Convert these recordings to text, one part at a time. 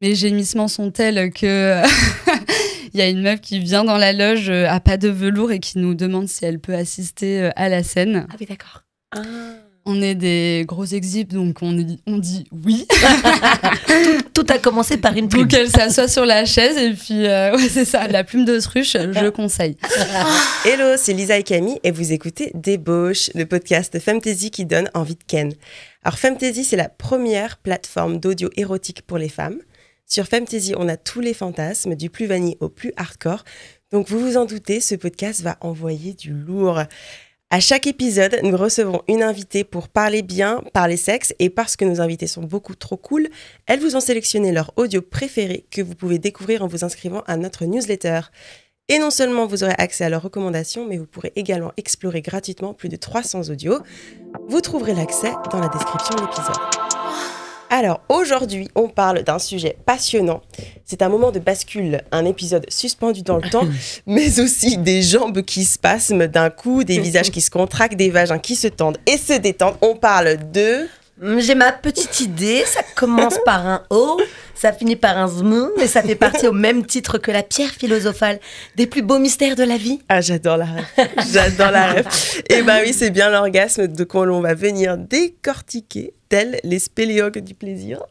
mes gémissements sont tels que il y a une meuf qui vient dans la loge à pas de velours et qui nous demande si elle peut assister à la scène. Ah oui, d'accord. On est des gros exhibs, donc on dit oui. Tout a commencé par une plume. Donc elle s'assoit sur la chaise et puis ouais, c'est ça, la plume d'autruche, je conseille. Hello, c'est Lisa et Camille et vous écoutez Débauche, le podcast Femtasy qui donne envie de ken. Alors Femtasy, c'est la première plateforme d'audio érotique pour les femmes. Sur Femtasy, on a tous les fantasmes, du plus vanille au plus hardcore. Donc vous vous en doutez, ce podcast va envoyer du lourd. À chaque épisode, nous recevons une invitée pour parler bien, parler sexe, et parce que nos invités sont beaucoup trop cool, elles vous ont sélectionné leur audio préféré que vous pouvez découvrir en vous inscrivant à notre newsletter. Et non seulement vous aurez accès à leurs recommandations, mais vous pourrez également explorer gratuitement plus de 300 audios. Vous trouverez l'accès dans la description de l'épisode. Alors aujourd'hui, on parle d'un sujet passionnant. C'est un moment de bascule, un épisode suspendu dans le temps, mais aussi des jambes qui spasment d'un coup, des visages qui se contractent, des vagins qui se tendent et se détendent. On parle de... J'ai ma petite idée, ça commence par un O, ça finit par un ZM, mais ça fait partie au même titre que la pierre philosophale des plus beaux mystères de la vie. Ah, j'adore la rêve. J'adore la rêve. Et bah oui, c'est bien l'orgasme de quoi l'on va venir décortiquer, tels les spéléologues du plaisir.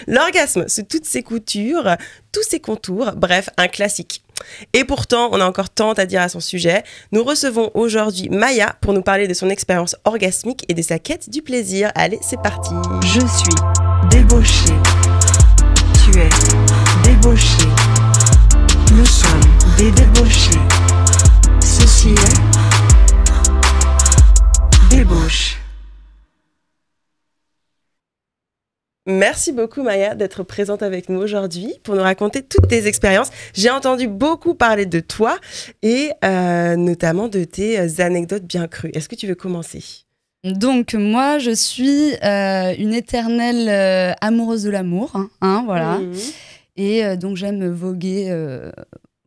L'orgasme, c'est toutes ses coutures, tous ses contours, bref, un classique. Et pourtant, on a encore tant à dire à son sujet. Nous recevons aujourd'hui Maya pour nous parler de son expérience orgasmique et de sa quête du plaisir. Allez, c'est parti. Je suis débauchée. Tu es débauché. Nous sommes des débauchés. Ceci est débauche. Merci beaucoup Maya d'être présente avec nous aujourd'hui pour nous raconter toutes tes expériences. J'ai entendu beaucoup parler de toi et notamment de tes anecdotes bien crues. Est-ce que tu veux commencer ? Donc moi, je suis une éternelle amoureuse de l'amour, voilà. Et donc j'aime voguer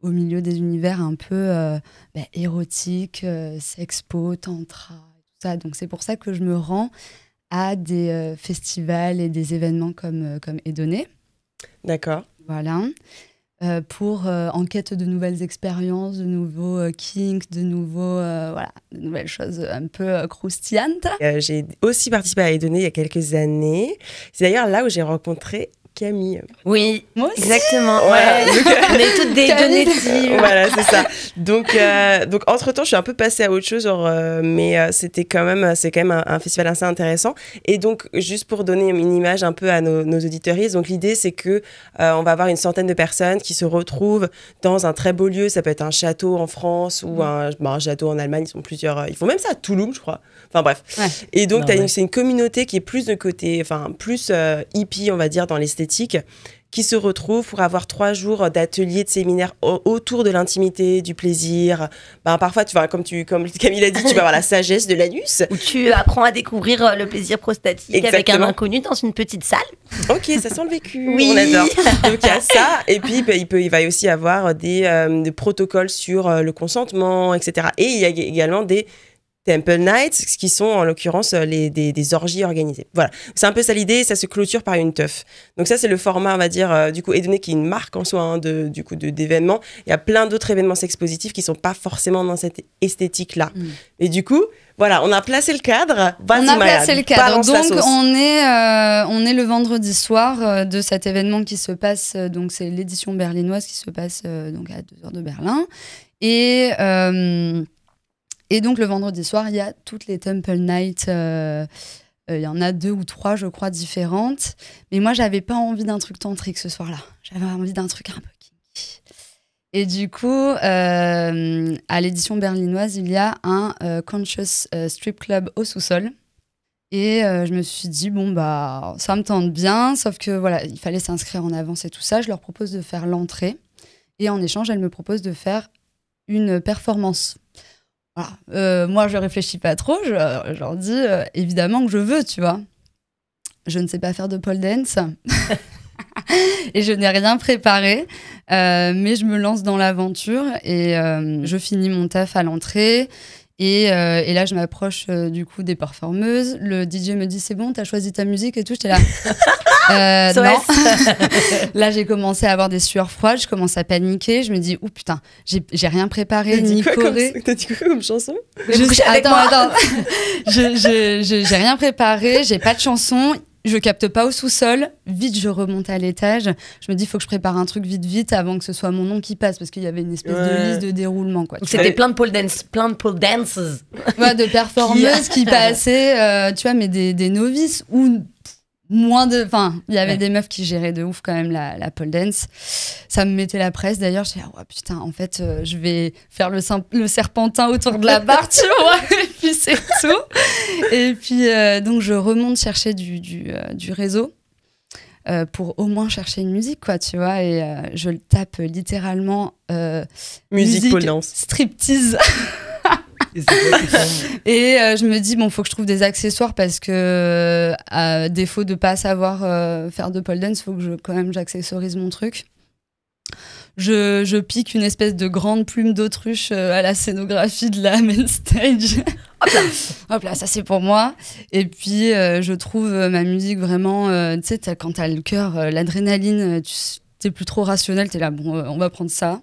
au milieu des univers un peu érotiques, sexpo, tantra, tout ça. Donc c'est pour ça que je me rends à des festivals et des événements comme Edoné. D'accord. Voilà. Pour en quête de nouvelles expériences, de nouveaux kinks, de nouvelles choses un peu croustillantes. J'ai aussi participé à Edoné il y a quelques années. C'est d'ailleurs là où j'ai rencontré Camille. Oui, moi aussi. Exactement. Ouais. On est toutes des donatives. Voilà, c'est ça. Donc entre-temps, je suis un peu passée à autre chose, mais c'est quand même un festival assez intéressant. Et donc, juste pour donner une image un peu à nos auditeuristes, donc l'idée, c'est que on va avoir une centaine de personnes qui se retrouvent dans un très beau lieu. Ça peut être un château en France ou un château en Allemagne. Ils sont plusieurs. Ils font même ça à Toulouse, je crois. Enfin bref. Ouais. Et donc, c'est une communauté qui est plus de côté, plus hippie, on va dire, dans l'esthétique, qui se retrouvent pour avoir 3 jours d'ateliers, de séminaires autour de l'intimité, du plaisir. Parfois, comme Camille l'a dit, tu vas avoir la sagesse de l'anus. Où tu apprends à découvrir le plaisir prostatique. Exactement. Avec un inconnu dans une petite salle. Ok, ça sent le vécu. Oui. On adore. Donc il y a ça. Et puis il va aussi y avoir des protocoles sur le consentement, etc. Et il y a également des Temple Nights, qui sont en l'occurrence des orgies organisées. Voilà, c'est un peu ça l'idée, ça se clôture par une teuf. Donc ça c'est le format, on va dire, du coup, Edoné qui est une marque en soi d'événements. Il y a plein d'autres événements sexpositifs qui sont pas forcément dans cette esthétique-là. Et du coup, voilà, on a placé le cadre. On a placé le cadre. Donc on est le vendredi soir de cet événement qui se passe, donc c'est l'édition berlinoise qui se passe donc à 2 heures de Berlin. Et donc, le vendredi soir, il y a toutes les Temple Nights. Il y en a 2 ou 3, je crois, différentes. Mais moi, j'avais pas envie d'un truc tantrique ce soir-là. J'avais envie d'un truc un peu kinky. Et du coup, à l'édition berlinoise, il y a un Conscious Strip Club au sous-sol. Et je me suis dit, ça me tente bien. Sauf que, voilà, il fallait s'inscrire en avance et tout ça. Je leur propose de faire l'entrée. Et en échange, elles me proposent de faire une performance. Voilà. Moi, je réfléchis pas trop. Je leur dis évidemment que je veux, tu vois. Je ne sais pas faire de pole dance et je n'ai rien préparé, mais je me lance dans l'aventure et je finis mon taf à l'entrée. Et là, je m'approche du coup des performeuses. Le DJ me dit c'est bon, t'as choisi ta musique et tout. J'étais là. Non. Là, j'ai commencé à avoir des sueurs froides. Je commence à paniquer. Je me dis, oh putain, j'ai rien préparé ni choré. T'as dit quoi comme chanson? Attends. J'ai rien préparé. J'ai pas de chanson. Je capte pas au sous-sol. Vite, je remonte à l'étage. Je me dis, il faut que je prépare un truc vite avant que ce soit mon nom qui passe parce qu'il y avait une espèce de liste de déroulement. Quoi. Donc c'était plein de pole dances. Ouais, de performeuses qui passaient, tu vois, mais des novices ou moins de. Enfin, il y avait des meufs qui géraient de ouf quand même la pole dance. Ça me mettait la presse d'ailleurs. Je disais, oh putain, en fait, je vais faire le serpentin autour de la barre, tu vois, et puis c'est tout. Et puis, donc, je remonte chercher du réseau. Pour au moins chercher une musique, quoi, tu vois, et je le tape littéralement musique pole dance, striptease. Et je me dis, bon, faut que je trouve des accessoires parce que, à défaut de pas savoir faire de pole dance, faut que quand même j'accessorise mon truc. Je pique une espèce de grande plume d'autruche à la scénographie de la main stage. Hop là, ça c'est pour moi. Et puis je trouve ma musique vraiment, tu sais, quand t'as le cœur, l'adrénaline, t'es plus trop rationnel, t'es là, bon, on va prendre ça.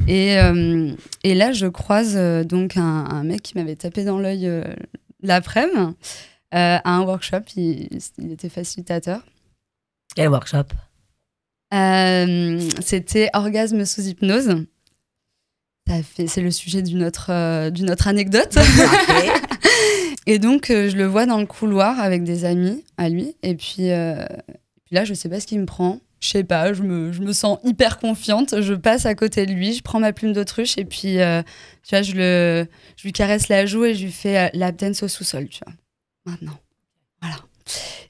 Et là, je croise donc un mec qui m'avait tapé dans l'œil l'après-midi à un workshop. Il était facilitateur. Quel workshop? C'était orgasme sous hypnose. C'est le sujet d'une autre anecdote. Okay. Et donc, je le vois dans le couloir avec des amis à lui. Et puis là, je sais pas ce qu'il me prend. Je sais pas, je me sens hyper confiante. Je passe à côté de lui, je prends ma plume d'autruche et puis, tu vois, je lui caresse la joue et je lui fais lap dance au sous-sol, tu vois. Maintenant. Voilà.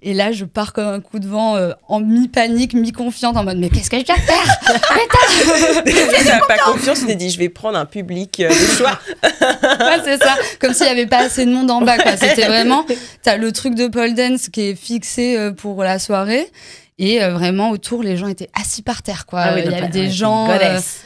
Et là, je pars comme un coup de vent en mi-panique, mi-confiante, en mode mais qu'est-ce que je dois faire? T'as pas confiance, tu t'es dit je vais prendre un public de choix. Ouais, c'est ça, comme s'il n'y avait pas assez de monde en bas, quoi. C'était vraiment, t'as le truc de pole dance qui est fixé pour la soirée. Et vraiment, autour, les gens étaient assis par terre, quoi. Ah oui, il y avait des gens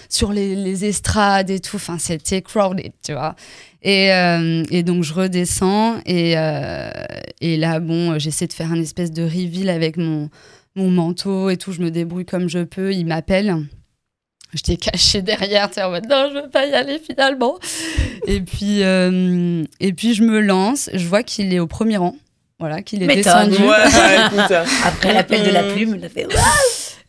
sur les estrades et tout. Enfin, c'était crowded, tu vois. Et donc, je redescends. Et là, bon, j'essaie de faire un espèce de reveal avec mon manteau et tout. Je me débrouille comme je peux. Il m'appelle. J'étais cachée derrière, tu sais, en mode non, je veux pas y aller finalement. Et puis, je me lance. Je vois qu'il est au premier rang. Voilà, qu'il est descendu. Ouais, après l'appel de la plume, il a fait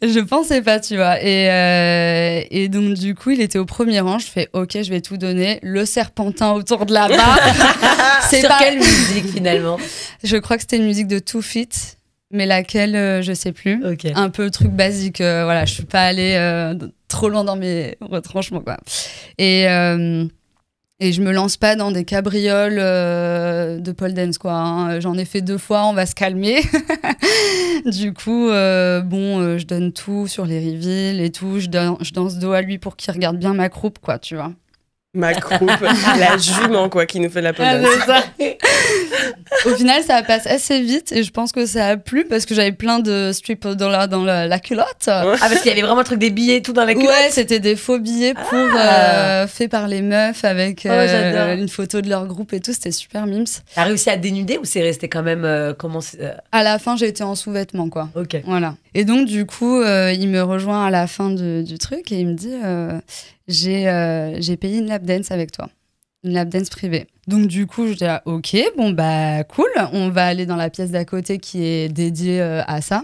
je pensais pas, tu vois. Et donc, du coup, il était au premier rang. Je fais OK, je vais tout donner. Le serpentin autour de la barre. Sur quelle musique finalement? Je crois que c'était une musique de Two Feet, mais laquelle, je sais plus. Okay. Un peu truc basique. Voilà, je suis pas allée trop loin dans mes retranchements, quoi. Et je me lance pas dans des cabrioles de pole dance, quoi. Hein. J'en ai fait 2 fois, on va se calmer. Du coup, je donne tout sur les reveals et tout. Je danse dos à lui pour qu'il regarde bien ma croupe, quoi, tu vois. Ma croupe, la jument, quoi, qui nous fait la pole dance. Au final, ça passe assez vite et je pense que ça a plu parce que j'avais plein de strip dans la culotte. Ah, parce qu'il y avait vraiment le truc des billets et tout dans la culotte. Ouais, c'était des faux billets faits par les meufs avec une photo de leur groupe et tout. C'était super mimes. T'as réussi à dénuder ou c'est resté quand même À la fin, j'ai été en sous-vêtements, quoi. Ok. Voilà. Et donc, du coup, il me rejoint à la fin du truc et il me dit j'ai payé une lap dance avec toi. Une lap dance privée. Donc du coup, je dis OK, bon bah cool, on va aller dans la pièce d'à côté qui est dédiée à ça,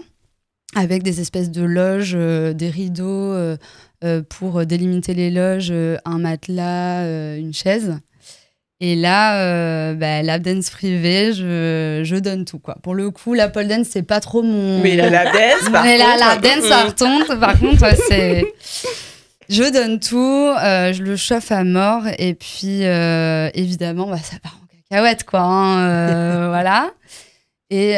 avec des espèces de loges, des rideaux pour délimiter les loges, un matelas, une chaise. Et là, lap dance privée, je donne tout, quoi. Pour le coup, la pole dance, c'est pas trop mon... Mais la lap dance, par contre... Mais la lap dance, par contre, c'est... Je donne tout, je le chauffe à mort et puis évidemment ça part en cacahuète, quoi. Hein, voilà. Et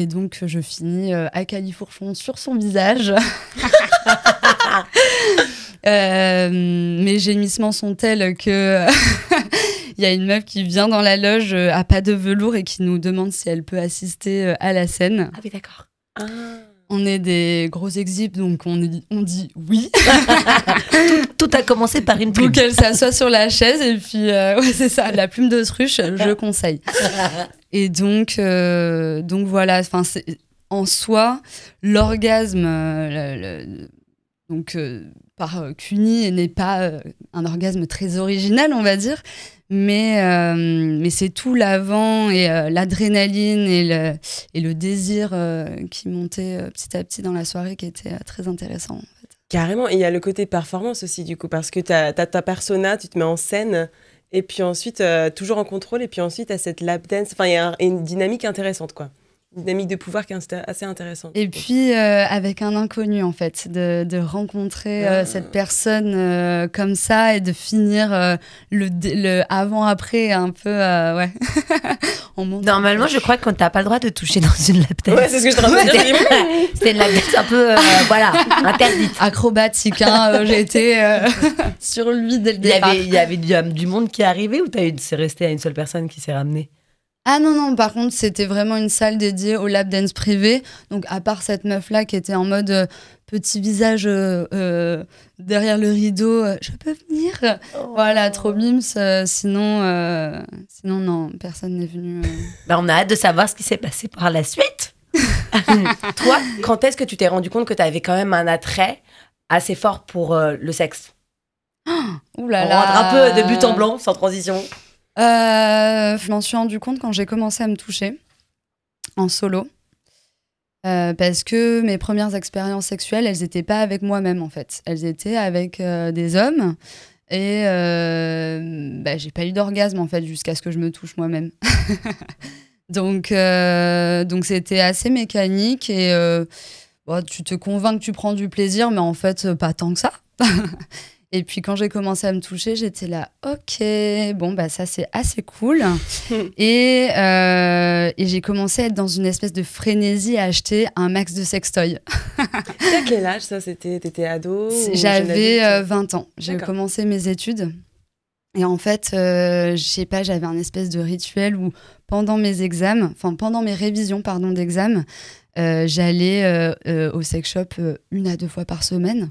donc je finis à califourchon sur son visage. Mes gémissements sont tels que il y a une meuf qui vient dans la loge à pas de velours et qui nous demande si elle peut assister à la scène. Ah oui, d'accord. On est des gros exhibs, donc on dit oui. Tout a commencé par une plume. Donc elle s'assoit sur la chaise et puis ouais, c'est ça, la plume d'autruche, je conseille. Et donc voilà, enfin en soi l'orgasme par CUNY n'est pas un orgasme très original, on va dire, mais c'est tout l'avant et l'adrénaline et le désir qui montait petit à petit dans la soirée qui était très intéressant. En fait. Carrément, et il y a le côté performance aussi du coup, parce que t'as ta persona, tu te mets en scène, et puis ensuite, toujours en contrôle, et puis ensuite, t'as cette lap dance, enfin, il y a une dynamique intéressante, quoi. Une dynamique de pouvoir qui est assez intéressante. Et puis, avec un inconnu, en fait, de rencontrer cette personne comme ça et de finir le avant-après un peu, ouais. Normalement, je crois qu'on t'a pas le droit de toucher dans une lap dance. Ouais, c'est ce que je te dire. C'était une lap dance un peu, voilà, interdite. Acrobatique, hein, j'ai été sur lui dès le départ. Il y avait du monde qui est arrivé ou c'est resté à une seule personne qui s'est ramenée? Ah non, par contre, c'était vraiment une salle dédiée au lap dance privé. Donc, à part cette meuf-là qui était en mode petit visage derrière le rideau, je peux venir. Voilà, trop mimes. Sinon, non, personne n'est venu. On a hâte de savoir ce qui s'est passé par la suite. Toi, quand est-ce que tu t'es rendu compte que tu avais quand même un attrait assez fort pour le sexe? Ouh là On là. rentre un peu de but en blanc, sans transition. Je m'en suis rendu compte quand j'ai commencé à me toucher en solo. Parce que mes premières expériences sexuelles, elles n'étaient pas avec moi-même en fait. Elles étaient avec des hommes. Et j'ai pas eu d'orgasme en fait jusqu'à ce que je me touche moi-même. donc c'était assez mécanique et tu te convaincs que tu prends du plaisir, mais en fait pas tant que ça. Et puis quand j'ai commencé à me toucher, j'étais là, ok, bon bah ça c'est assez cool. et j'ai commencé à être dans une espèce de frénésie à acheter un max de sextoy. T'as quel âge ça? T'étais ado? J'avais 20 ans. J'ai D'accord. commencé mes études. Et en fait, je sais pas, j'avais un espèce de rituel où pendant mes révisions d'examen, j'allais au sex shop 1 à 2 fois par semaine.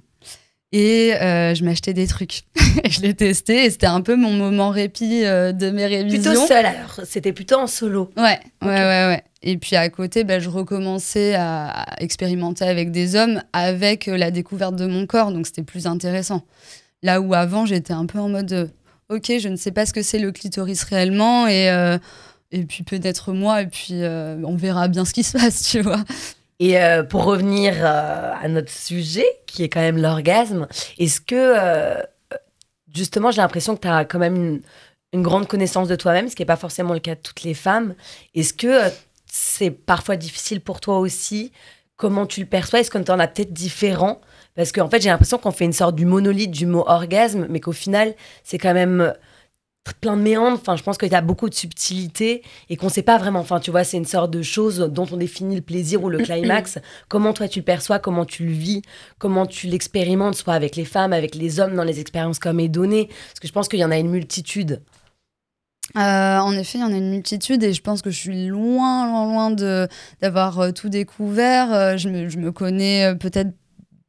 Et je m'achetais des trucs. Et je les testais et c'était un peu mon moment répit de mes révisions. Plutôt seule alors, c'était plutôt en solo. Ouais. Et puis à côté, je recommençais à expérimenter avec des hommes avec la découverte de mon corps, donc c'était plus intéressant. Là où avant, j'étais un peu en mode ok, je ne sais pas ce que c'est le clitoris réellement et puis peut-être moi et puis on verra bien ce qui se passe, tu vois. Et pour revenir à notre sujet, qui est quand même l'orgasme, est-ce que, justement, j'ai l'impression que tu as quand même une grande connaissance de toi-même, ce qui n'est pas forcément le cas de toutes les femmes. Est-ce que c'est parfois difficile pour toi aussi? Comment tu le perçois? Est-ce que tu en as peut-être différent? Parce qu'en fait, j'ai l'impression qu'on fait une sorte du monolithe du mot orgasme, mais qu'au final, c'est quand même plein de méandres. Enfin, je pense qu'il y a beaucoup de subtilités et qu'on ne sait pas vraiment. Enfin, tu vois, c'est une sorte de chose dont on définit le plaisir ou le climax. Comment toi, tu le perçois? Comment tu le vis? Comment tu l'expérimentes, soit avec les femmes, avec les hommes, dans les expériences comme est donnée? Parce que je pense qu'il y en a une multitude. En effet, il y en a une multitude et je pense que je suis loin d'avoir tout découvert. Je me connais peut-être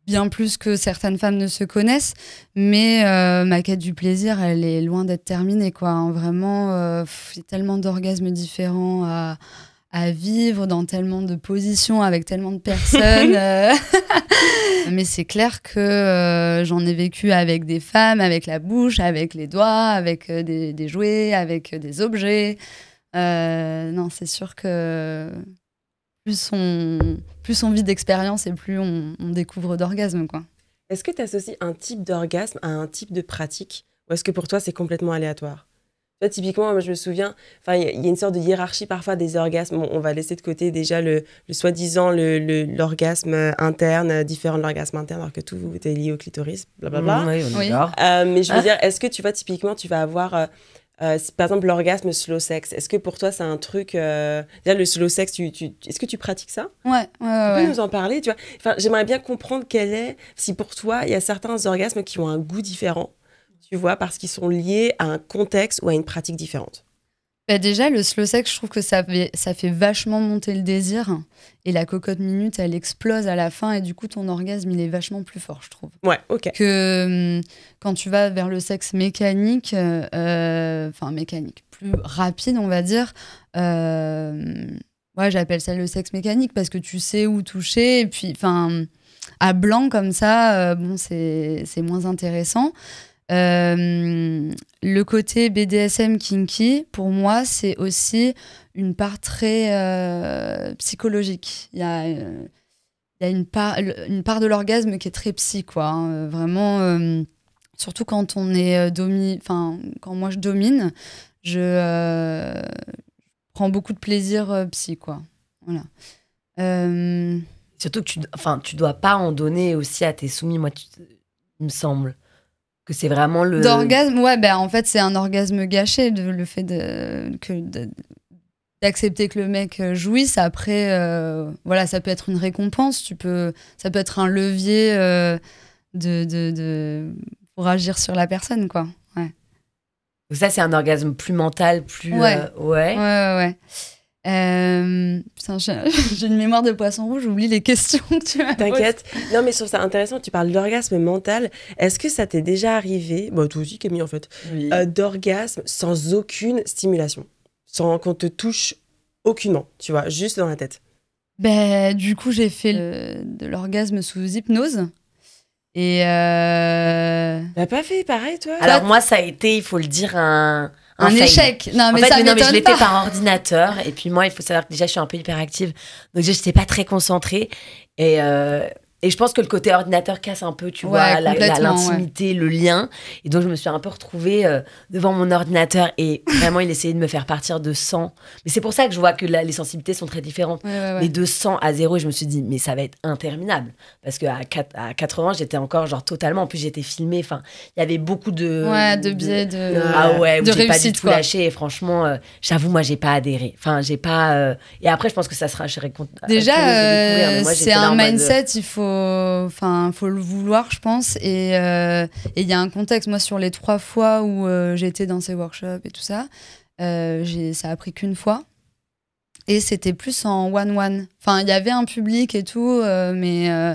bien plus que certaines femmes ne se connaissent, mais ma quête du plaisir, elle est loin d'être terminée, quoi. Hein. Vraiment, il y a tellement d'orgasmes différents à vivre, dans tellement de positions, avec tellement de personnes. Mais c'est clair que j'en ai vécu avec des femmes, avec la bouche, avec les doigts, avec des jouets, avec des objets. Non, c'est sûr que plus on vit d'expérience et plus on découvre d'orgasme, quoi. Est-ce que tu associes un type d'orgasme à un type de pratique? Ou est-ce que pour toi, c'est complètement aléatoire? Tu vois, typiquement, moi, je me souviin, il y a une sorte de hiérarchie parfois des orgasmes. Bon, on va laisser de côté déjà le soi-disant l'orgasme interne, différent de l'orgasme interne, alors que tout est lié au clitoris, blablabla. Oui, on est Oui. d'accord. Mais je veux dire, est-ce que tu vois, typiquement, tu vas avoir... par exemple, l'orgasme slow sex, est-ce que pour toi c'est un truc déjà le slow sex, est-ce que tu pratiques ça? Ouais. Tu peux nous en parler, tu vois? Enfin, j'aimerais bien comprendre si pour toi il y a certains orgasmes qui ont un goût différent, tu vois, parce qu'ils sont liés à un contexte ou à une pratique différente. Bah déjà, le slow sex, je trouve que ça fait vachement monter le désir. Et la cocotte minute, elle explose à la fin. Et du coup, ton orgasme, il est vachement plus fort, je trouve. Ouais, ok. Que quand tu vas vers le sexe mécanique, mécanique, plus rapide, on va dire, ouais, j'appelle ça le sexe mécanique parce que tu sais où toucher. Et puis, à blanc comme ça, c'est moins intéressant. Le côté BDSM kinky, pour moi, c'est aussi une part très psychologique. Il y a une part de l'orgasme qui est très psy, quoi. Hein. Vraiment, surtout quand on est quand moi je domine, je prends beaucoup de plaisir psy, quoi. Voilà. Surtout que tu dois pas en donner aussi à tes soumis, il me semble. Que c'est vraiment le... D'orgasme, ouais, en fait, c'est un orgasme gâché, le fait d'accepter que le mec jouisse. Après, voilà, ça peut être une récompense, ça peut être un levier pour agir sur la personne, quoi. Ouais. Donc ça, c'est un orgasme plus mental, plus... Ouais. Ouais. Putain, j'ai une mémoire de poisson rouge, j'oublie les questions que tu m'as posées. T'inquiète. Non, mais je trouve ça intéressant, tu parles d'orgasme mental. Est-ce que ça t'est déjà arrivé, toi aussi Camille en fait, Oui. d'orgasme sans aucune stimulation, sans qu'on te touche aucunement, tu vois, juste dans la tête? Du coup, j'ai fait de l'orgasme sous hypnose. Et T'as pas fait pareil, toi? Alors moi, ça a été, il faut le dire, un fail. échec. Non, mais en fait, ça mais je m'étonne l'ai pas. fait par ordinateur. Et puis moi, il faut savoir que déjà, je suis un peu hyperactive. Donc, je n'étais pas très concentrée. Et je pense que le côté ordinateur casse un peu, tu vois, l'intimité, le lien. Et donc, je me suis un peu retrouvée devant mon ordinateur. Et vraiment, il essayait de me faire partir de 100. Mais c'est pour ça que je vois que les sensibilités sont très différentes. Ouais. Mais de 100 à 0, je me suis dit, mais ça va être interminable. Parce qu'à 80, j'étais encore genre totalement... En plus, j'étais filmée. Enfin, il y avait beaucoup de... Ouais, de biais de... Ah ouais, de j'ai pas du réussite, tout quoi. lâché. Et franchement, j'avoue, moi, j'ai pas adhéré. Enfin, j'ai pas... Et après, je pense que ça sera... Déjà, moi, c'est un mindset, il faut le vouloir, je pense. Et il y a un contexte. Moi, sur les 3 fois où j'ai été dans ces workshops et tout ça, ça a pris qu'une fois. Et c'était plus en one-one. Enfin, il y avait un public et tout, mais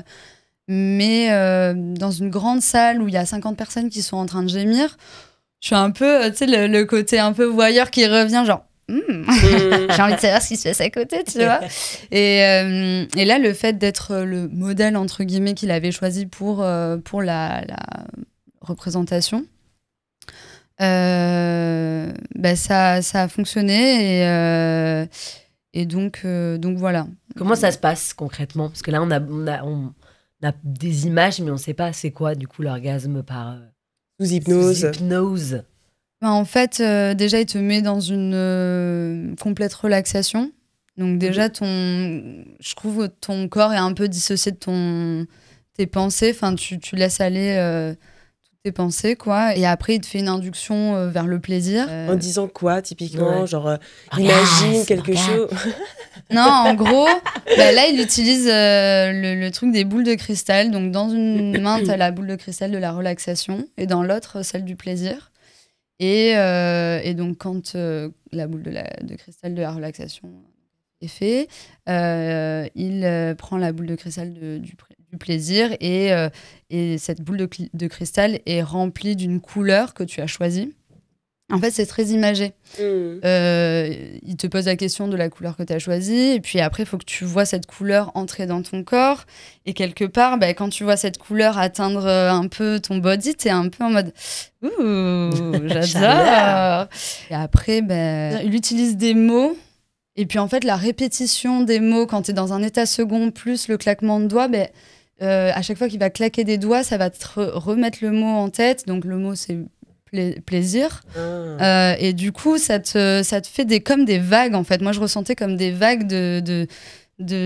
dans une grande salle où il y a 50 personnes qui sont en train de gémir, je suis un peu, tu sais, le côté un peu voyeur qui revient, genre... j'ai envie de savoir ce qui se passe à côté, tu vois. Et là, le fait d'être le modèle, entre guillemets, qu'il avait choisi pour la représentation, ça a fonctionné. Et donc voilà. Comment ça se passe concrètement? Parce que là, on a des images, mais on sait pas c'est quoi, du coup, l'orgasme par... Sous hypnose. En fait, déjà, il te met dans une complète relaxation. Donc déjà, je trouve que ton corps est un peu dissocié de tes pensées. Enfin, tu laisses aller toutes tes pensées, quoi. Et après, il te fait une induction vers le plaisir. En disant quoi, typiquement? Ouais. Genre, imagine quelque chose. Non, en gros, là, il utilise le truc des boules de cristal. Donc, dans une main, tu as la boule de cristal de la relaxation et dans l'autre, celle du plaisir. Et donc, quand la boule de cristal de la relaxation est faite, il prend la boule de cristal du plaisir et cette boule de cristal est remplie d'une couleur que tu as choisie. En fait, c'est très imagé. Il te pose la question de la couleur que tu as choisie, et puis après, il faut que tu vois cette couleur entrer dans ton corps. Et quelque part, quand tu vois cette couleur atteindre un peu ton body, tu es un peu en mode « Ouh, j'adore !» Et après, il utilise des mots. Et puis en fait, la répétition des mots, quand tu es dans un état second, plus le claquement de doigts, à chaque fois qu'il va claquer des doigts, ça va te remettre le mot en tête. Donc le mot, c'est plaisir. Et du coup, ça te fait comme des vagues, en fait. Moi, je ressentais comme des vagues de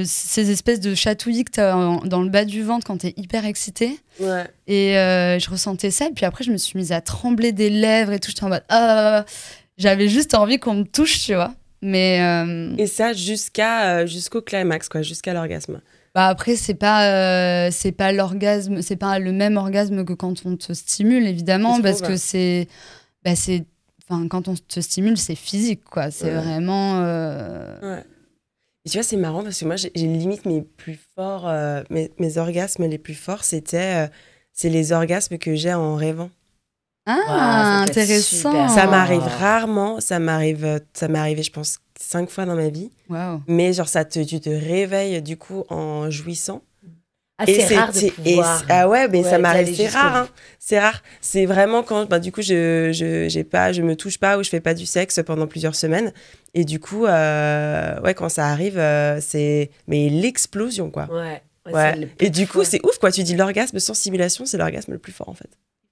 ces espèces de chatouillis que tu as dans le bas du ventre quand tu es hyper excité. Ouais. Et je ressentais ça. Et puis après, je me suis mise à trembler des lèvres et tout. J'étais en mode... j'avais juste envie qu'on me touche, tu vois. Mais, et ça jusqu'au climax, quoi, jusqu'à l'orgasme. Après, c'est pas l'orgasme, c'est pas le même orgasme que quand on te stimule, évidemment, parce que quand on te stimule, c'est physique, quoi. C'est vraiment. Ouais. Et tu vois, c'est marrant parce que moi, j'ai limite mes plus forts, mes orgasmes les plus forts, c'est les orgasmes que j'ai en rêvant. Ah, ça peut être intéressant. super. Ça m'arrive rarement, ça m'est arrivé, je pense, 5 fois dans ma vie. Waouh. Mais genre, tu te réveilles du coup en jouissant. Ah, c'est rare de pouvoir. Ah ouais, mais ça m'arrive, d'aller c'est jusqu'au rare. bout. Hein. C'est rare. C'est vraiment quand, du coup, je me touche pas ou je fais pas du sexe pendant plusieurs semaines. Et du coup, quand ça arrive, c'est l'explosion, quoi. Ouais. Ouais. Et du coup, c'est ouf, quoi. Tu dis l'orgasme sans stimulation, c'est l'orgasme le plus fort, en fait.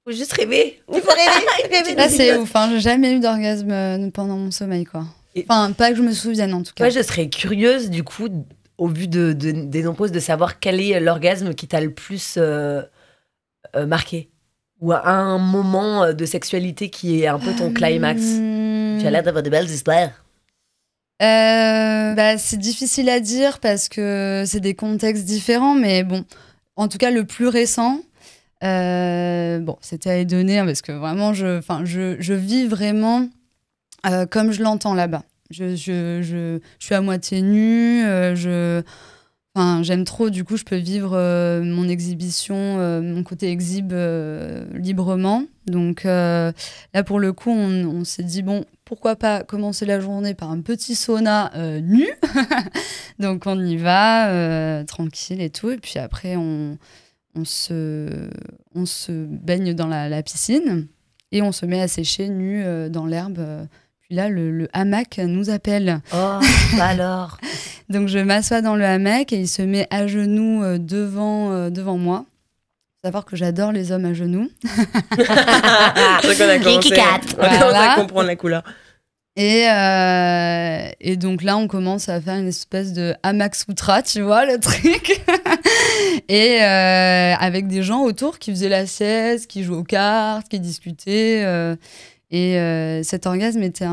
Faut juste rêver. Il faut rêver. Là, c'est ouf. J'ai jamais eu d'orgasme pendant mon sommeil, quoi. Enfin, pas que je me souvienne, en tout cas. Moi, je serais curieuse, du coup, au vu des non-poses, de savoir quel est l'orgasme qui t'a le plus marqué. Ou un moment de sexualité qui est un peu ton climax. Tu as l'air d'avoir de belles histoires. C'est difficile à dire parce que c'est des contextes différents, mais bon, en tout cas, le plus récent, c'était à Edonné, parce que vraiment, je vis vraiment comme je l'entends là-bas. Je suis à moitié nue, j'aime trop, du coup, je peux vivre mon exhibition, mon côté exhibe librement. Donc là, pour le coup, on s'est dit, bon, pourquoi pas commencer la journée par un petit sauna nu. Donc on y va, tranquille et tout. Et puis après, on se baigne dans la piscine et on se met à sécher nu dans l'herbe. Puis là, le hamac nous appelle. Oh, bah alors. Donc je m'assois dans le hamac et il se met à genoux devant moi. Faut savoir que j'adore les hommes à genoux. Donc on a commencé, on a comprendre la couleur. Et donc là, on commence à faire une espèce de hamac sutra, tu vois, le truc. Et avec des gens autour qui faisaient la sieste, qui jouaient aux cartes, qui discutaient. Et cet orgasme était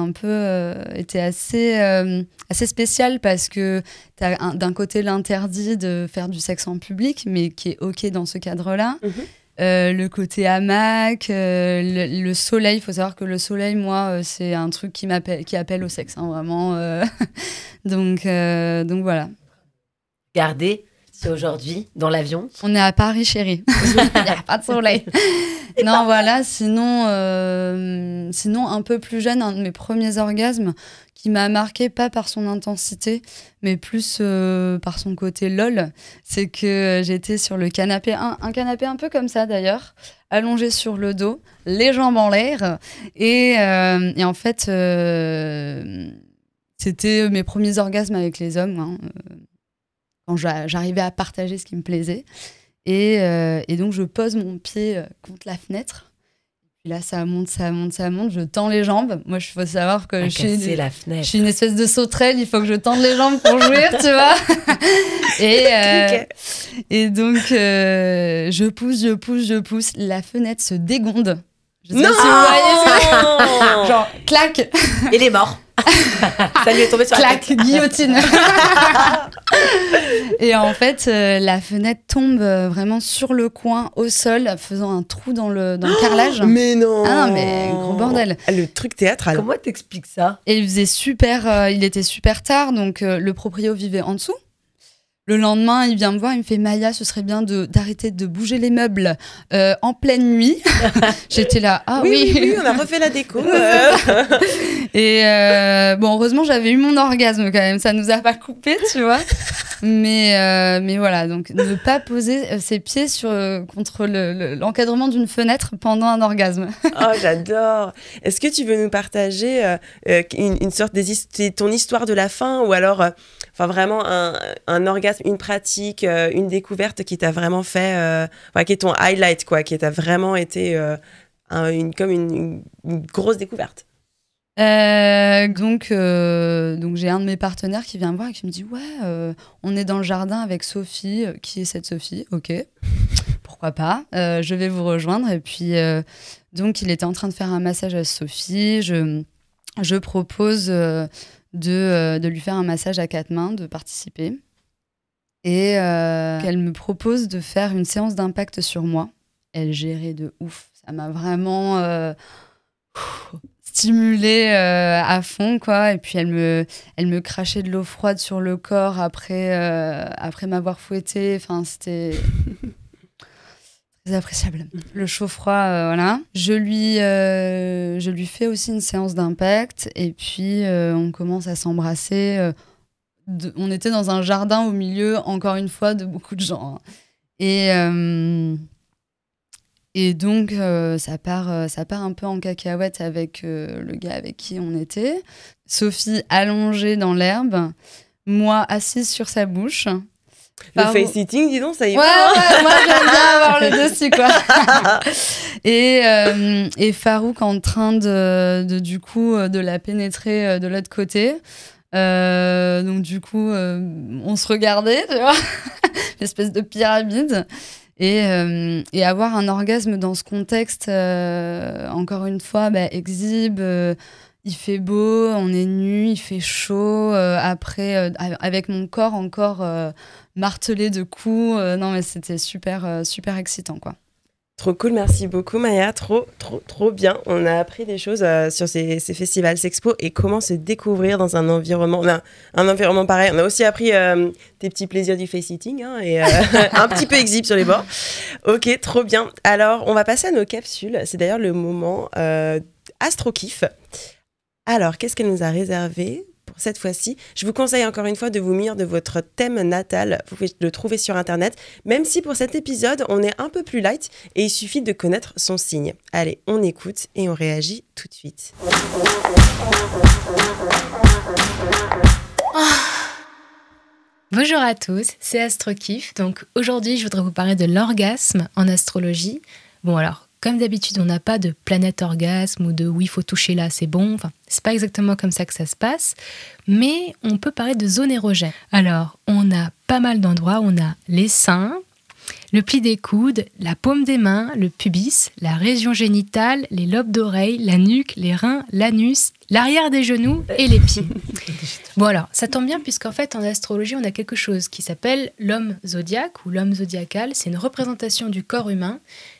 assez spécial parce que tu as d'un côté l'interdit de faire du sexe en public, mais qui est OK dans ce cadre-là. Le côté hamac, le soleil, il faut savoir que le soleil, moi, c'est un truc qui appelle au sexe, hein, vraiment. Donc voilà. Regardez, c'est aujourd'hui, dans l'avion. On est à Paris, chérie. Il n'y a pas de soleil. Non, voilà, sinon, un peu plus jeune, un de mes premiers orgasmes qui m'a marqué, pas par son intensité, mais plus par son côté lol, c'est que j'étais sur le canapé, un canapé un peu comme ça d'ailleurs, allongé sur le dos, les jambes en l'air, et en fait, c'était mes premiers orgasmes avec les hommes, hein, quand j'arrivais à partager ce qui me plaisait. Et donc, je pose mon pied contre la fenêtre. Puis là, ça monte. Je tends les jambes. Moi, il faut savoir que je suis une espèce de sauterelle. Il faut que je tende les jambes pour jouir, tu vois. Et donc, je pousse. La fenêtre se dégonde. Je sais pas si vous voyez. Genre, clac. Et il est mort. Ça lui est tombé sur la tête. Clac, guillotine. Et en fait, la fenêtre tombe vraiment sur le coin, au sol, faisant un trou dans le carrelage. Mais non. Ah non, mais gros bordel. Le truc théâtral. Comment t'expliques ça? Et il était super tard, donc le proprio vivait en dessous. Le lendemain, il vient me voir, il me fait « Maya, ce serait bien d'arrêter de bouger les meubles en pleine nuit. » J'étais là, oui, on a refait la déco. Et heureusement, j'avais eu mon orgasme quand même, ça nous a pas coupé, tu vois. Mais voilà, donc ne pas poser ses pieds contre l'encadrement d'une fenêtre pendant un orgasme. Oh, j'adore. Est-ce que tu veux nous partager une sorte ton histoire de la fin, ou alors vraiment un orgasme, une pratique, une découverte qui t'a vraiment fait, qui est ton highlight, quoi, qui t'a vraiment été comme une grosse découverte? Donc j'ai un de mes partenaires qui vient me voir et qui me dit on est dans le jardin avec Sophie. Qui est cette Sophie? Ok, pourquoi pas, je vais vous rejoindre. Et puis donc il était en train de faire un massage à Sophie. Je propose de lui faire un massage à 4 mains, de participer, et elle me propose de faire une séance d'impact sur moi. Elle gérait de ouf, ça m'a vraiment stimulée à fond, quoi. Et puis elle me crachait de l'eau froide sur le corps après m'avoir fouettée. Enfin, c'était très appréciable. Le chaud-froid, voilà. Je lui fais aussi une séance d'impact et puis on commence à s'embrasser. On était dans un jardin au milieu, encore une fois, de beaucoup de gens. Et donc, ça part un peu en cacahuète avec le gars avec qui on était. Sophie allongée dans l'herbe, moi assise sur sa bouche. Le face-sitting, dis donc, ça y est. Ouais, moi j'aime bien avoir le dessus, quoi. Et Farouk en train de la pénétrer de l'autre côté. Donc du coup, on se regardait, tu vois, une espèce de pyramide. Et avoir un orgasme dans ce contexte, encore une fois, exhibe, il fait beau, on est nu, il fait chaud, après, avec mon corps encore martelé de coups. Non, mais c'était super, super excitant, quoi. Trop cool, merci beaucoup Maya, trop bien. On a appris des choses sur ces festivals Sexpo et comment se découvrir dans un environnement pareil. On a aussi appris des petits plaisirs du face-sitting et un petit peu exhibe sur les bords. Ok, trop bien. Alors, on va passer à nos capsules. C'est d'ailleurs le moment Astro-Kiff. Alors, qu'est-ce qu'elle nous a réservé pour cette fois-ci? Je vous conseille encore une fois de vous munir de votre thème natal. Vous pouvez le trouver sur Internet, même si pour cet épisode, on est un peu plus light et il suffit de connaître son signe. Allez, on écoute et on réagit tout de suite. Bonjour à tous, c'est Astro-Kiff. Donc aujourd'hui, je voudrais vous parler de l'orgasme en astrologie. Bon alors, comme d'habitude, on n'a pas de planète orgasme ou de oui, il faut toucher là, c'est bon. Enfin, c'est pas exactement comme ça que ça se passe. Mais on peut parler de zone érogène. Alors, on a pas mal d'endroits. On a les seins, le pli des coudes, la paume des mains, le pubis, la région génitale, les lobes d'oreilles, la nuque, les reins, l'anus, l'arrière des genoux et les pieds. Bon alors, ça tombe bien puisqu'en fait, en astrologie, on a quelque chose qui s'appelle l'homme zodiaque ou l'homme zodiacal. C'est une représentation du corps humain.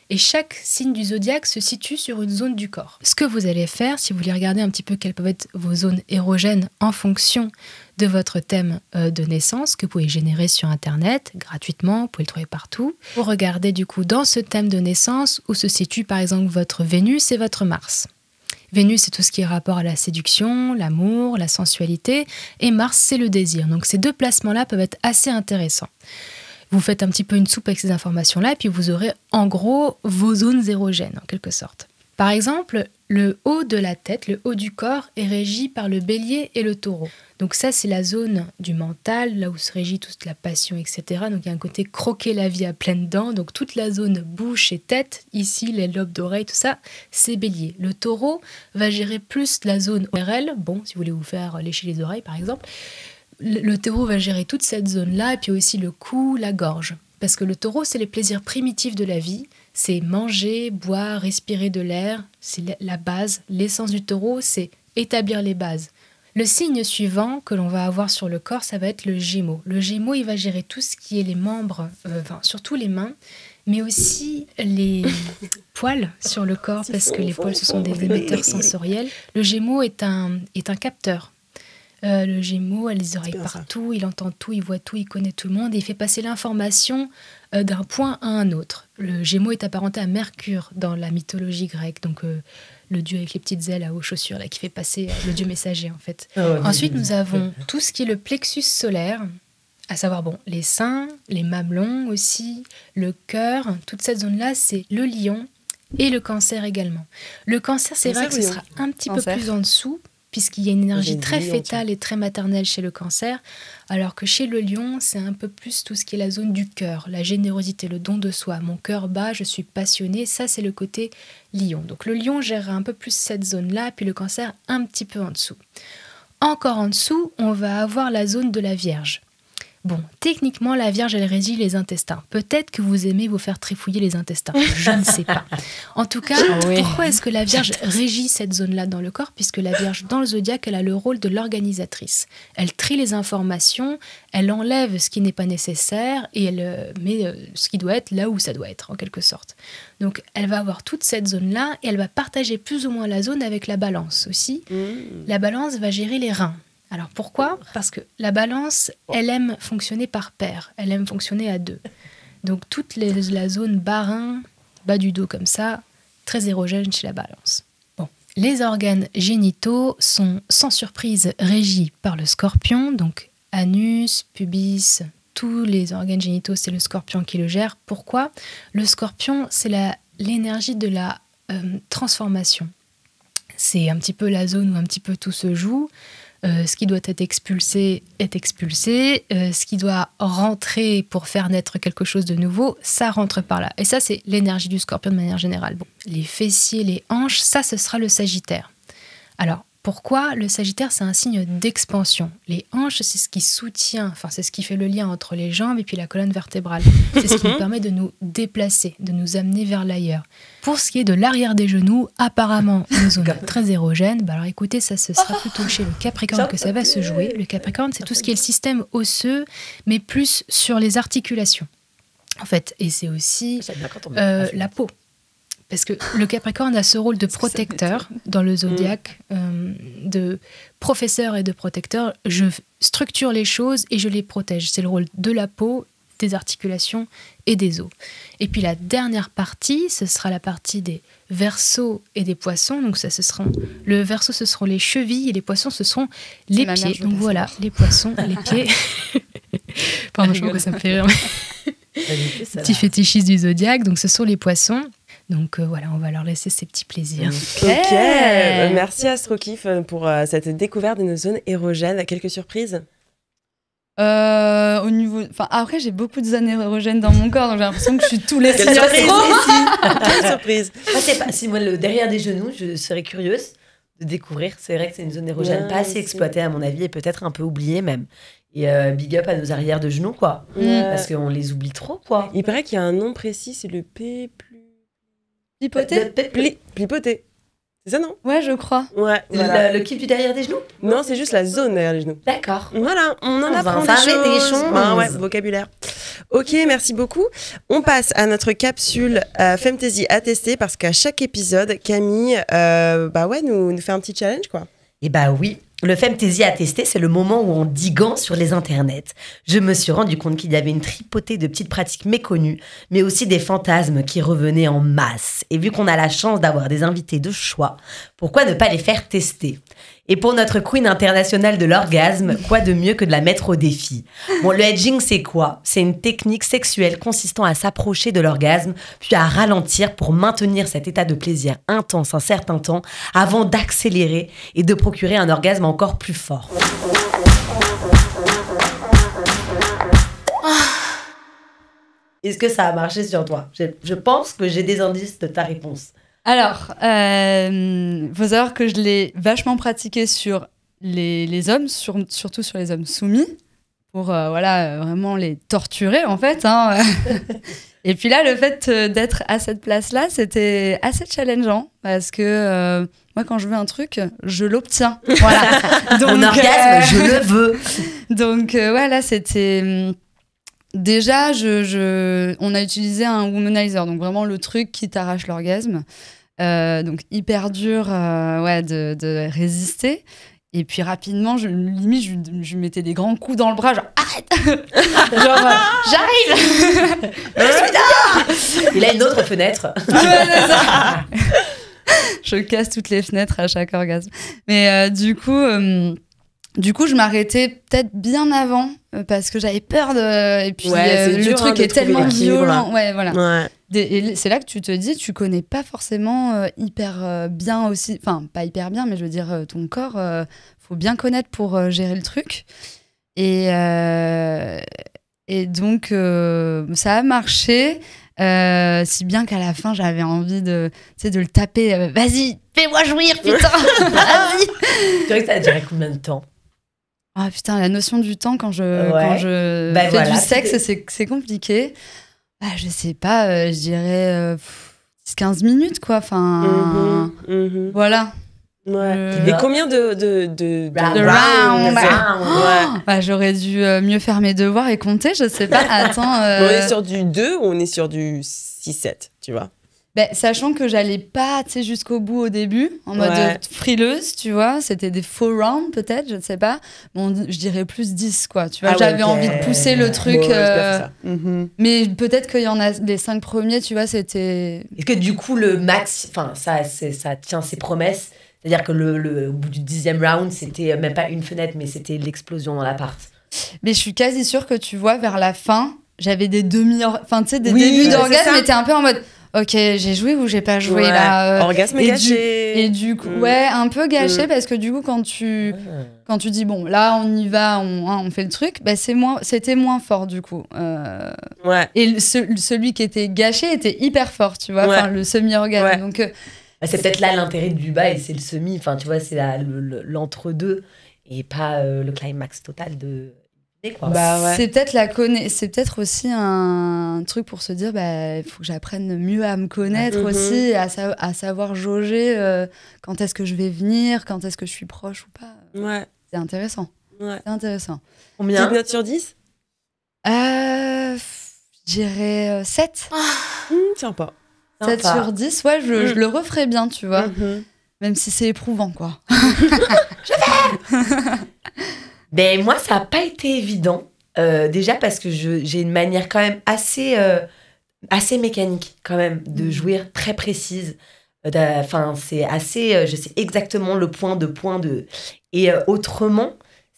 Et chaque signe du zodiaque se situe sur une zone du corps. Ce que vous allez faire, si vous voulez regarder un petit peu quelles peuvent être vos zones érogènes en fonction de votre thème de naissance, que vous pouvez générer sur Internet gratuitement, vous pouvez le trouver partout. Vous regardez du coup dans ce thème de naissance où se situe par exemple votre Vénus et votre Mars. Vénus, c'est tout ce qui est rapport à la séduction, l'amour, la sensualité, et Mars, c'est le désir. Donc ces deux placements-là peuvent être assez intéressants. Vous faites un petit peu une soupe avec ces informations-là, et puis vous aurez en gros vos zones érogènes, en quelque sorte. Par exemple, le haut de la tête, le haut du corps, est régi par le bélier et le taureau. Donc ça, c'est la zone du mental, là où se régit toute la passion, etc. Donc il y a un côté croquer la vie à pleines dents. Donc toute la zone bouche et tête, ici, les lobes d'oreilles, tout ça, c'est bélier. Le taureau va gérer plus la zone ORL. Bon, si vous voulez vous faire lécher les oreilles, par exemple. Le taureau va gérer toute cette zone-là, et puis aussi le cou, la gorge. Parce que le taureau, c'est les plaisirs primitifs de la vie. C'est manger, boire, respirer de l'air. C'est la base. L'essence du taureau, c'est établir les bases. Le signe suivant que l'on va avoir sur le corps, ça va être le Gémeaux. Le Gémeaux, il va gérer tout ce qui est les membres, surtout les mains, mais aussi les poils sur le corps, parce que les poils, ce sont des émetteurs sensoriels. Le Gémeaux est un capteur. Le Gémeaux a les oreilles partout, il entend tout, il voit tout, il connaît tout le monde et il fait passer l'information d'un point à un autre. Le Gémeaux est apparenté à Mercure dans la mythologie grecque, donc le dieu avec les petites ailes aux chaussures là, qui fait passer le dieu messager en fait. Ensuite, nous avons tout ce qui est le plexus solaire, à savoir les seins, les mamelons aussi, le cœur. Toute cette zone-là, c'est le lion et le cancer également. Le cancer, c'est vrai que ce sera un petit peu plus en dessous, puisqu'il y a une énergie très fétale et très maternelle chez le cancer, alors que chez le lion, c'est un peu plus tout ce qui est la zone du cœur, la générosité, le don de soi. Mon cœur bat, je suis passionné, ça c'est le côté lion. Donc le lion gère un peu plus cette zone-là, puis le cancer un petit peu en dessous. Encore en dessous, on va avoir la zone de la Vierge. Bon, techniquement, la Vierge, elle régit les intestins. Peut-être que vous aimez vous faire trifouiller les intestins. Je ne sais pas. En tout cas, pourquoi est-ce que la Vierge régit cette zone-là dans le corps? Puisque la Vierge, dans le zodiaque, elle a le rôle de l'organisatrice. Elle trie les informations, elle enlève ce qui n'est pas nécessaire et elle met ce qui doit être là où ça doit être, en quelque sorte. Donc, elle va avoir toute cette zone-là et elle va partager plus ou moins la zone avec la Balance aussi. La Balance va gérer les reins. Alors pourquoi? Parce que la Balance, elle aime fonctionner par paire, elle aime fonctionner à deux. Donc toute la zone bas-rein, bas du dos comme ça, très érogène chez la Balance. Bon. Les organes génitaux sont sans surprise régis par le Scorpion, donc anus, pubis, tous les organes génitaux, c'est le Scorpion qui le gère. Pourquoi? Le Scorpion, c'est l'énergie de la transformation. C'est un petit peu la zone où un petit peu tout se joue. Ce qui doit être expulsé est expulsé. Ce qui doit rentrer pour faire naître quelque chose de nouveau, ça rentre par là. Et ça, c'est l'énergie du Scorpion de manière générale. Bon, les fessiers, les hanches, ça, ce sera le Sagittaire. Alors, pourquoi? Le Sagittaire, c'est un signe d'expansion. Les hanches, c'est ce qui soutient, enfin, c'est ce qui fait le lien entre les jambes et puis la colonne vertébrale. C'est ce qui nous permet de nous déplacer, de nous amener vers l'ailleurs. Pour ce qui est de l'arrière des genoux, apparemment, une zone très érogène. Bah alors écoutez, ça ce sera plutôt chez le Capricorne que ça va se jouer. Le Capricorne, c'est tout ce qui est le système osseux, mais plus sur les articulations. En fait, et c'est aussi la peau. Parce que le Capricorne a ce rôle de protecteur dans le zodiaque, de professeur et de protecteur. Je structure les choses et je les protège. C'est le rôle de la peau, des articulations et des os. Et puis la dernière partie, ce sera la partie des Verseaux et des Poissons. Donc ça, le Verseau, ce seront les chevilles et les Poissons, ce seront les pieds. Donc voilà, les Poissons, les pieds. Pardon, je sais pas pourquoi ça me fait rire. Petit fétichiste du zodiaque, donc ce sont les Poissons. Donc voilà, on va leur laisser ces petits plaisirs. Ok, merci Astrokiff pour cette découverte de nos zones érogènes. Quelques surprises? Au niveau, après j'ai beaucoup de zones érogènes dans mon corps, donc j'ai l'impression que je suis tous les Quelle surprise. Moi, le derrière des genoux, je serais curieuse de découvrir. C'est vrai que c'est une zone érogène pas assez exploitée à mon avis et peut-être un peu oubliée même. Et big up à nos arrières de genoux, quoi. Parce qu'on les oublie trop, quoi. Il paraît qu'il y a un nom précis, c'est le Plipoté. Plipoté. C'est ça, non? Ouais, je crois. Ouais. Voilà. Le kiff du derrière des genoux? Non, c'est juste la zone derrière les genoux. D'accord. Voilà, on en apprend des choses. Ouais, vocabulaire. Ok, merci beaucoup. On passe à notre capsule Femtasy à tester parce qu'à chaque épisode, Camille nous fait un petit challenge, quoi. Et bah oui. Le Femtasy à tester, c'est le moment où, en diguant sur les internets, je me suis rendu compte qu'il y avait une tripotée de petites pratiques méconnues, mais aussi des fantasmes qui revenaient en masse. Et vu qu'on a la chance d'avoir des invités de choix, pourquoi ne pas les faire tester? Et pour notre queen internationale de l'orgasme, quoi de mieux que de la mettre au défi? Bon, le edging, c'est quoi? C'est une technique sexuelle consistant à s'approcher de l'orgasme, puis à ralentir pour maintenir cet état de plaisir intense un certain temps, avant d'accélérer et de procurer un orgasme encore plus fort. Est-ce que ça a marché sur toi? Je pense que j'ai des indices de ta réponse. Alors, faut savoir que je l'ai vachement pratiqué sur les hommes, surtout sur les hommes soumis, pour vraiment les torturer en fait. Hein. Et puis là, le fait d'être à cette place-là, c'était assez challengeant parce que moi, quand je veux un truc, je l'obtiens. Voilà. Donc, mon orgasme, je le veux. Donc voilà, c'était... Déjà, on a utilisé un womanizer, donc vraiment le truc qui t'arrache l'orgasme. Donc hyper dur de résister. Et puis rapidement, je mettais des grands coups dans le bras, genre arrête. Genre j'arrive. Je suis là. Il a une autre fenêtre. Je casse toutes les fenêtres à chaque orgasme. Mais du coup, je m'arrêtais peut-être bien avant parce que j'avais peur de. Et puis le truc est tellement violent. Ouais, voilà. Ouais. Et c'est là que tu te dis, tu connais pas forcément hyper bien aussi. Enfin, pas hyper bien, mais je veux dire, ton corps, faut bien connaître pour gérer le truc. Et donc, ça a marché. Si bien qu'à la fin, j'avais envie de le taper. Vas-y, fais-moi jouir, putain. Vas-y. Tu dirais que ça a duré combien de temps? Ah putain, la notion du temps quand je Bah, fais voilà, du sexe, c'est compliqué. Ah, je sais pas, je dirais 15 minutes, quoi. Enfin, voilà. Ouais. Je- Et combien de round. Ouais. Bah, j'aurais dû mieux faire mes devoirs et compter, je sais pas. Attends. On est sur du 2 ou on est sur du 6-7, tu vois? Ben, sachant que j'allais pas, tu sais, jusqu'au bout au début, en mode Ouais. frileuse, tu vois. C'était des faux rounds, peut-être, je ne sais pas. Bon, je dirais plus 10, quoi. Tu vois, Ah ouais, j'avais ok. envie de pousser le truc. Bon, ouais, je dois faire ça. Mais peut-être qu'il y en a les 5 premiers, tu vois, c'était... Est-ce que du coup, le max, enfin, ça tient ses promesses? C'est-à-dire que au bout du 10e round, c'était même pas une fenêtre, mais c'était l'explosion dans l'appart. Mais je suis quasi sûre que, tu vois, vers la fin, j'avais des demi-heures... Enfin, tu sais, des Oui, débuts c'est d'orgasme, ça. mais t'es un peu en mode... Ok, j'ai joué ou j'ai pas joué, Ouais. là Orgasme et gâché. Et du coup, ouais, un peu gâché, Mm. parce que du coup, quand tu dis, bon, là, on y va, on fait le truc, bah, c'était moins fort, du coup. Ouais. Et celui qui était gâché était hyper fort, tu vois, Ouais. enfin, le semi-orgasme. Ouais. Donc, Bah, c'est peut-être là l'intérêt du bail, c'est le semi, enfin, tu vois, c'est l'entre-deux et pas le climax total de. Quoi. Bah ouais. c'est peut-être aussi un truc pour se dire, bah, il faut que j'apprenne mieux à me connaître Mhm. aussi, à savoir jauger quand est-ce que je vais venir, quand est-ce que je suis proche ou pas. Ouais. C'est intéressant. Ouais. C'est intéressant. Combien? Petite note sur 10? Je dirais 7. Sympa. 7 Sympa. sur 10, ouais, je le referais bien, tu vois. Même si c'est éprouvant, quoi. Ben, moi, ça n'a pas été évident. Déjà parce que j'ai une manière quand même assez mécanique, quand même, de jouir, très précise. Enfin, c'est assez... je sais exactement le point de... Et autrement,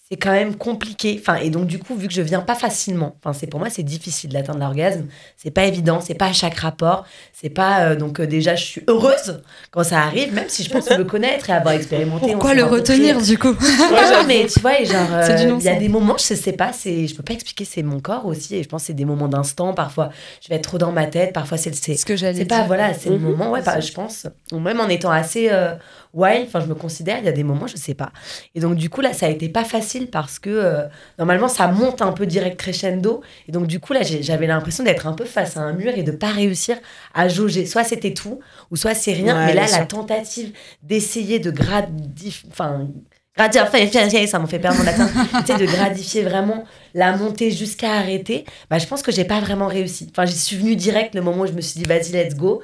c'est quand même compliqué. Enfin, et donc, du coup, vu que je viens pas facilement, pour moi, c'est difficile d'atteindre l'orgasme. C'est pas évident, c'est pas à chaque rapport. C'est pas... déjà, je suis heureuse quand ça arrive, même si je pense me connaître et avoir expérimenté. Pourquoi on s'est le rencontrés. retenir, du coup Non, mais tu vois, et genre, C'est du il y a non-sens. des moments, je sais pas, je peux pas expliquer, c'est mon corps aussi, et je pense que c'est des moments d'instant, parfois je vais être trop dans ma tête, parfois c'est ce que j'allais c'est pas, dire. voilà, c'est le Mhm, moment, ouais, bien sûr. je pense, ou même en étant assez wild, enfin je me considère, il y a des moments, je sais pas. Et donc du coup, là, ça a été pas facile parce que normalement, ça monte un peu direct crescendo, et donc du coup, là, j'avais l'impression d'être un peu face à un mur et de pas réussir à jauger. Soit c'était tout, ou soit c'est rien, Ouais, mais là, bien sûr. la tentative d'essayer de gradifier, ça m'en fait perdre mon latin, tu sais, de gradifier vraiment la montée jusqu'à arrêter, bah, je pense que j'ai pas vraiment réussi. Enfin, j'y suis venue direct le moment où je me suis dit, vas-y, let's go.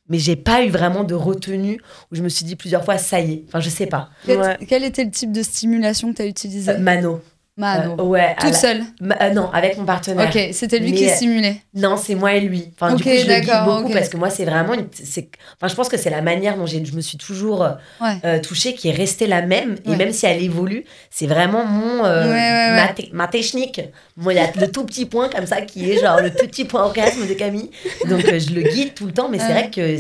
Mais j'ai pas eu vraiment de retenue où je me suis dit plusieurs fois, ça y est. Enfin, je sais pas. Ouais. Quel était le type de stimulation que tu as utilisé Mano. Mano. Ouais. Toute seule. Non, avec mon partenaire. Ok, c'était lui Mais, qui stimulait. Non, c'est moi et lui. Enfin, du Ok, coup, je le guide d'accord, beaucoup ok. parce que moi, c'est vraiment... Enfin, je pense que c'est la manière dont je me suis toujours Ouais. touchée qui est restée la même. Et Ouais. même si elle évolue, c'est vraiment ma technique. Moi, il y a le tout petit point comme ça qui est genre le petit point orgasme de Camille. Donc, je le guide tout le temps. Mais c'est vrai que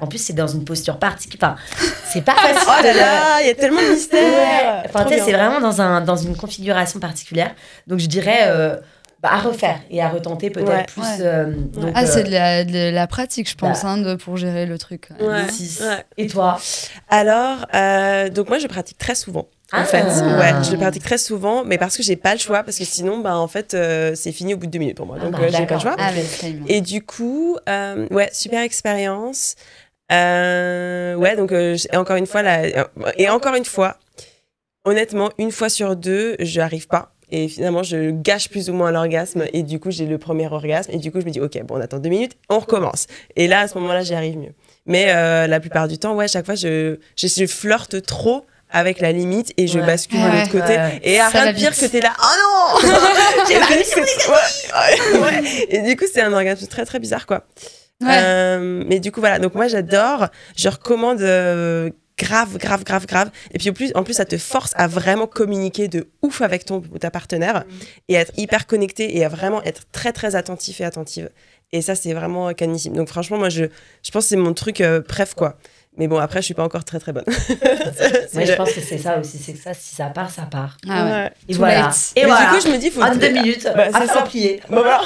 en plus, c'est dans une posture particulière. Enfin, c'est pas facile. Oh là là, il y a tellement de mystères. Ouais. Enfin, Trop tu sais, bien. c'est vraiment dans une configuration particulière. Donc, je dirais à refaire et à retenter peut-être Ouais. plus. Ouais. Donc, C'est de la pratique, je pense, pour gérer le truc. Ouais. 6. Ouais. Et toi? Alors, donc moi, je pratique très souvent. En Ah. fait, ouais, je le pratique très souvent, mais parce que j'ai pas le choix, parce que sinon, bah, en fait, c'est fini au bout de 2 minutes pour moi. Donc, j'ai pas le choix. Ah, mais c'est tellement. Et du coup, ouais, super expérience. Ouais, donc, encore une fois, honnêtement, une fois sur 2, je n'arrive pas. Et finalement, je gâche plus ou moins l'orgasme. Et du coup, j'ai le premier orgasme. Et du coup, je me dis, OK, bon, on attend 2 minutes, on recommence. Et là, à ce moment-là, j'y arrive mieux. Mais la plupart du temps, ouais, chaque fois, je flirte trop avec la limite et je bascule de l'autre côté. Ouais. Et Ça rien va de pire vite. que t'es là, oh non j'ai pas réussi ouais. Et du coup, c'est un orgasme très, très bizarre, quoi. Ouais. Mais du coup, voilà. Donc, moi, j'adore. Je recommande grave. Et puis, en plus, ça te force à vraiment communiquer de ouf avec ta partenaire et à être hyper connecté et à vraiment être très, très attentif et attentive. Et ça, c'est vraiment canissime. Donc, franchement, moi, je pense que c'est mon truc préf, quoi. Mais bon, après, je suis pas encore très, très bonne. Moi, je pense que c'est ça aussi. C'est que ça, si ça part, ça part. Ah ouais. Ouais. Et Too voilà. late. Et Mais voilà. du coup, je me dis, faut... En 2 minutes, Bah, c'est ça. plier. Bon, voilà.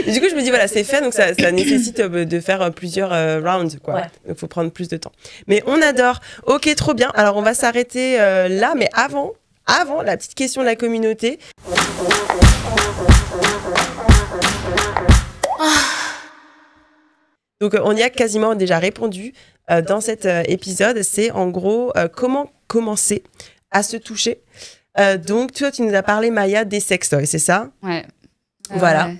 Et du coup, je me dis, voilà, c'est fait, donc ça nécessite de faire plusieurs rounds, quoi. Ouais. Donc, il faut prendre plus de temps. Mais on adore. Ok, trop bien. Alors, on va s'arrêter là, mais avant, avant, la petite question de la communauté. Donc, on y a quasiment déjà répondu dans cet épisode. C'est en gros comment commencer à se toucher. Donc, toi, tu nous as parlé, Maya, des sextoys, c'est ça? Ouais. Voilà. Ouais.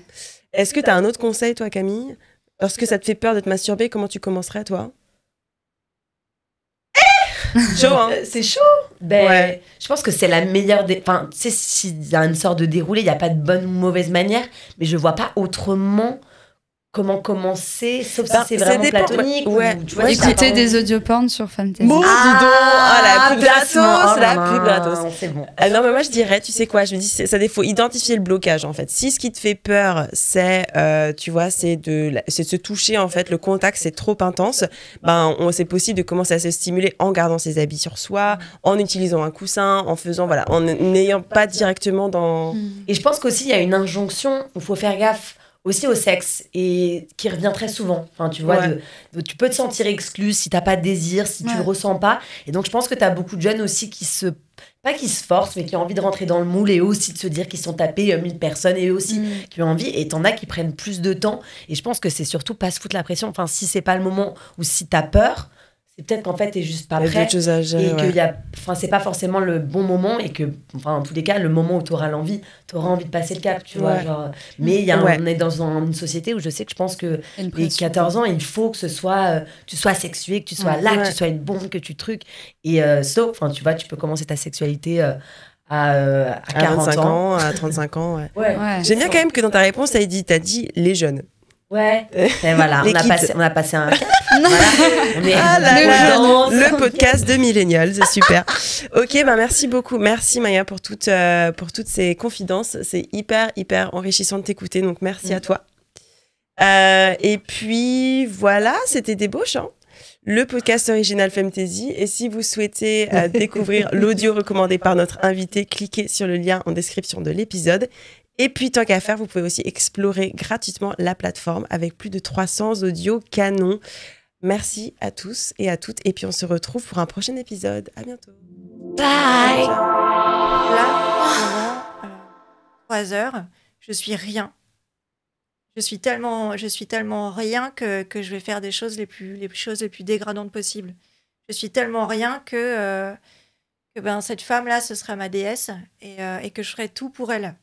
Est-ce que tu as un autre conseil, toi, Camille? Lorsque ça te fait peur de te masturber, comment tu commencerais, toi? Chaud, hein? C'est chaud. Ben, Ouais. je pense que c'est la meilleure des. Enfin, tu sais, s'il y a une sorte de déroulé, il n'y a pas de bonne ou mauvaise manière, mais je vois pas autrement comment commencer, sauf Ben, si c'est ça vraiment dépend. platonique. Ouais. Ou, tu vois, Ouais, je sais pas. Écouter des audioporn sur Fantasy. Bon, dis donc, la pub gratos, placement. la Oh, pub gratos. C'est bon. Non, mais moi je dirais, tu sais quoi, je me dis, ça faut identifier le blocage en fait. Si ce qui te fait peur, c'est, tu vois, c'est de se toucher en fait, le contact c'est trop intense, c'est possible de commencer à se stimuler en gardant ses habits sur soi, en utilisant un coussin, en faisant, voilà, en n'ayant pas directement dans. Et je pense qu'aussi, il y a une injonction où il faut faire gaffe aussi au sexe et qui revient très souvent. Enfin, tu vois, Ouais. tu peux te sentir exclu si t'as pas de désir, si tu Ouais. le ressens pas. Et donc, je pense que t'as beaucoup de jeunes aussi pas qui se forcent, mais qui ont envie de rentrer dans le moule et aussi de se dire qu'ils sont tapés 1000 personnes et eux aussi qui ont envie. Et t'en as qui prennent plus de temps. Et je pense que c'est surtout pas se foutre la pression. Enfin, si c'est pas le moment ou si t'as peur, c'est peut-être qu'en fait, t'es juste pas Il y a prêt. d'autres choses à gérer, Et ouais. c'est pas forcément le bon moment et que, enfin, en tous les cas, le moment où t'auras l'envie, t'auras envie de passer le cap, tu vois. Ouais. Genre, mais Ouais. on est dans une société où je sais que je pense que Une les pression. 14 ans, il faut que ce soit, tu sois sexué, que tu sois Ouais. là, que Ouais. tu sois une bombe, que tu trucs. Et enfin, tu vois, tu peux commencer ta sexualité à À 40 25 ans. ans, à 35 ans, ouais. Ouais. Ouais. J'aime bien quand même que dans ta réponse, t'as dit les jeunes. Ouais. Et voilà, Les on a, kids. on a passé un cap. Voilà. On est Ah là Le là, dedans. le podcast de Millennials, c'est super. Ok, merci beaucoup. Merci Maya pour toutes ces confidences. C'est hyper enrichissant de t'écouter, donc merci à toi. Et puis voilà, c'était Débauche, hein, le podcast original Femtasy. Et si vous souhaitez découvrir l'audio recommandé par notre invité, cliquez sur le lien en description de l'épisode. Et puis, tant qu'à faire, vous pouvez aussi explorer gratuitement la plateforme avec plus de 300 audios canons. Merci à tous et à toutes. Et puis, on se retrouve pour un prochain épisode. À bientôt. Bye. Là, pendant 3 heures, je suis rien. Je suis tellement rien que je vais faire des choses les choses les plus dégradantes possibles. Je suis tellement rien que cette femme-là, ce sera ma déesse et que je ferai tout pour elle.